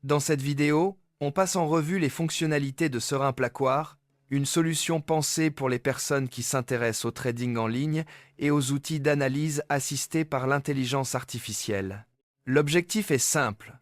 Dans cette vidéo, on passe en revue les fonctionnalités de Serein Placoire, une solution pensée pour les personnes qui s'intéressent au trading en ligne et aux outils d'analyse assistés par l'intelligence artificielle. L'objectif est simple: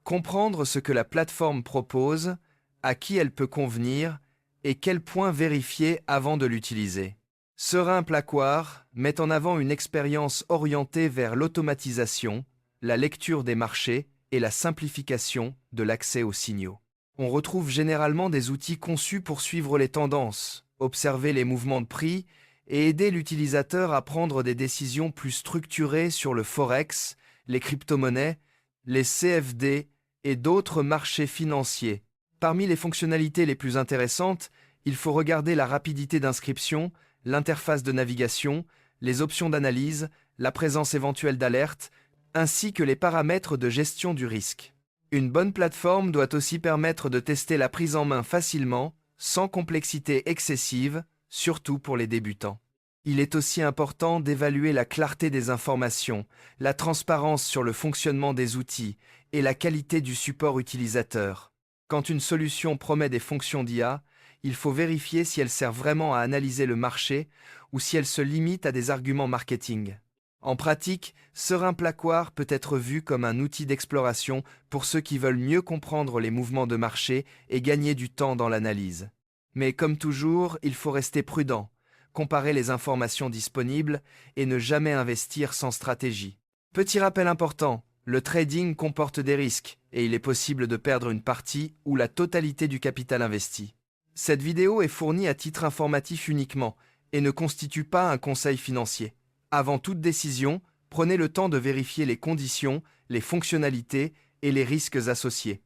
comprendre ce que la plateforme propose, à qui elle peut convenir et quels points vérifier avant de l'utiliser. Serein Placoire met en avant une expérience orientée vers l'automatisation, la lecture des marchés et la simplification de l'accès aux signaux. On retrouve généralement des outils conçus pour suivre les tendances, observer les mouvements de prix et aider l'utilisateur à prendre des décisions plus structurées sur le forex, les crypto-monnaies, les CFD et d'autres marchés financiers. Parmi les fonctionnalités les plus intéressantes, il faut regarder la rapidité d'inscription, l'interface de navigation, les options d'analyse, la présence éventuelle d'alertes, ainsi que les paramètres de gestion du risque. Une bonne plateforme doit aussi permettre de tester la prise en main facilement, sans complexité excessive, surtout pour les débutants. Il est aussi important d'évaluer la clarté des informations, la transparence sur le fonctionnement des outils et la qualité du support utilisateur. Quand une solution promet des fonctions d'IA, il faut vérifier si elle sert vraiment à analyser le marché ou si elle se limite à des arguments marketing. En pratique, Serein Placoire peut être vu comme un outil d'exploration pour ceux qui veulent mieux comprendre les mouvements de marché et gagner du temps dans l'analyse. Mais comme toujours, il faut rester prudent, comparer les informations disponibles et ne jamais investir sans stratégie. Petit rappel important: le trading comporte des risques et il est possible de perdre une partie ou la totalité du capital investi. Cette vidéo est fournie à titre informatif uniquement et ne constitue pas un conseil financier. Avant toute décision, prenez le temps de vérifier les conditions, les fonctionnalités et les risques associés.